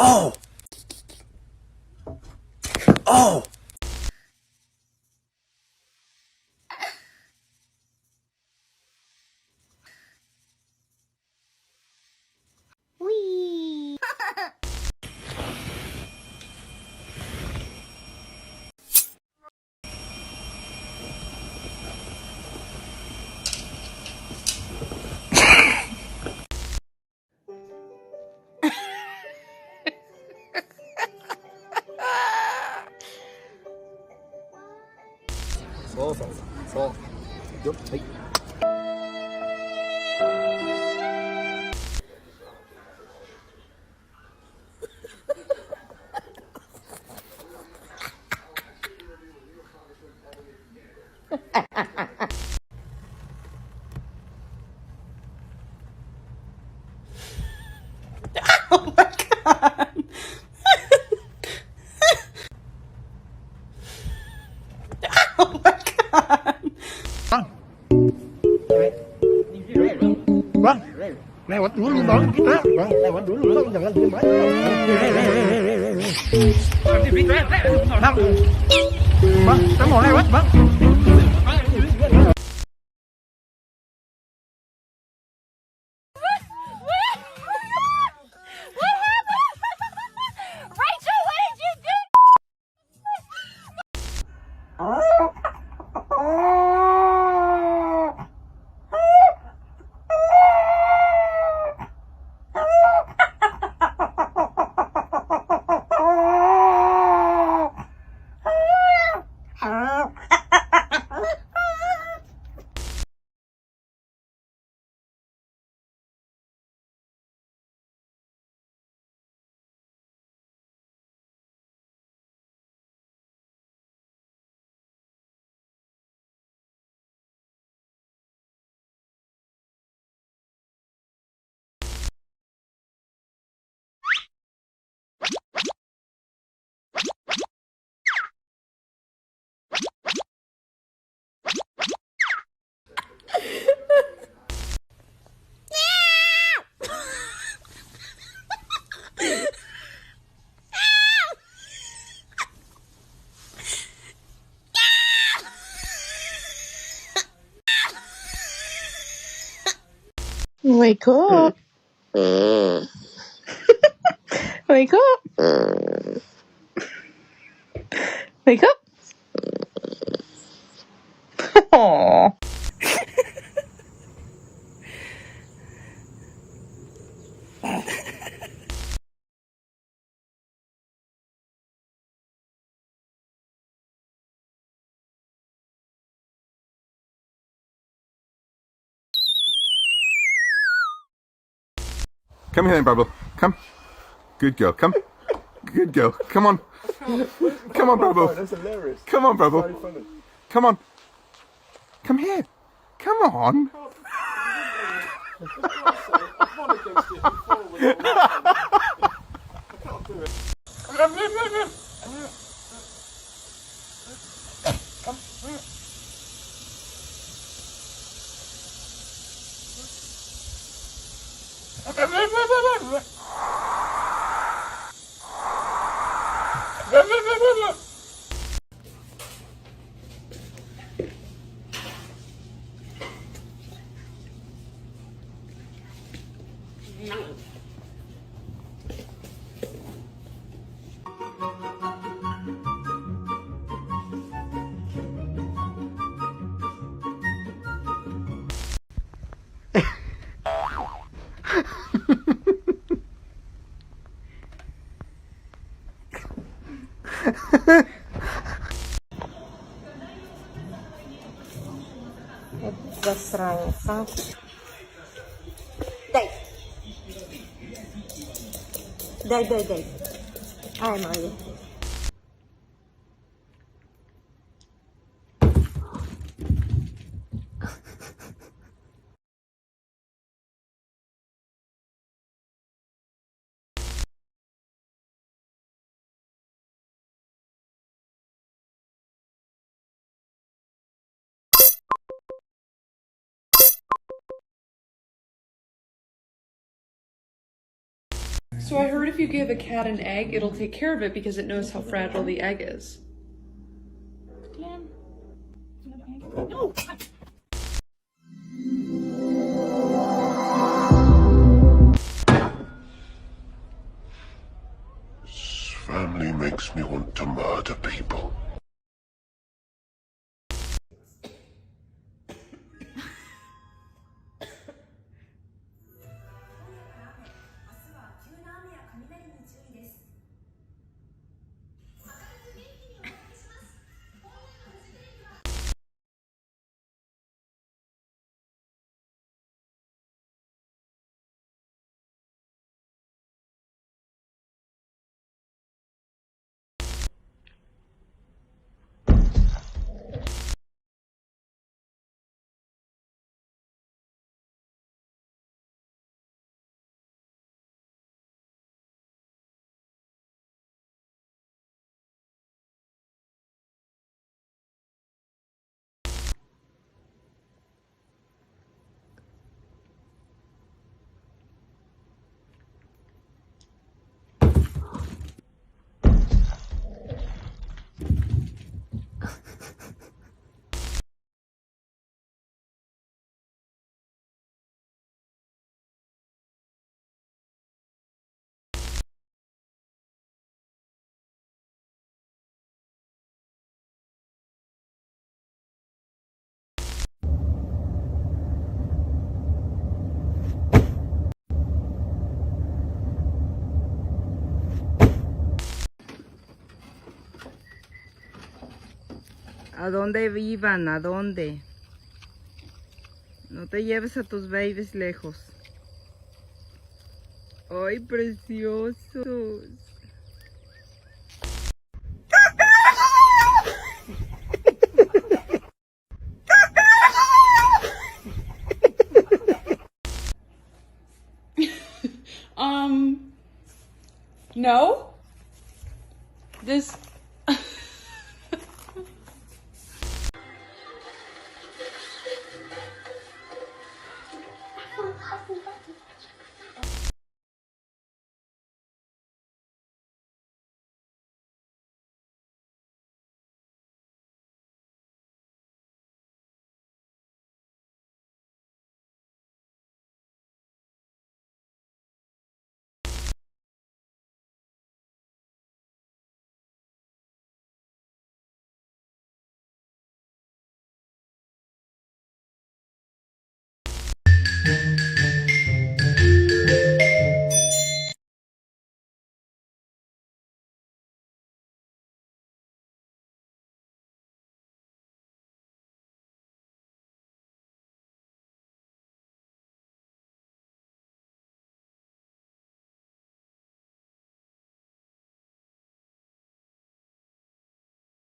Oh! Oh! Whee! So, so, so. Yup, hey. Oh my god! Oh my god! Vâng, này vẫn đúng đó, vâng, này vẫn đúng đó, chẳng hạn gì mấy. Vâng, tấm màu này vâng, vâng. Wake up. Wake up. Wake up. Aww. Come here, Bubble. Come. Good girl. Come. Good girl. Come on. Come on, Bubble. That's hilarious. Come on, Bubble. Very funny. Come on. Come here. Come on. I've won against it before with all that. I can't do it. Засранца. Дай. Дай. Ай, Мария. So I heard if you give a cat an egg, it'll take care of it because it knows how fragile the egg is. No. This family makes me want to murder people. ¿A dónde vivan? ¿A dónde? No te lleves a tus babies lejos. ¡Ay, preciosos! No? This...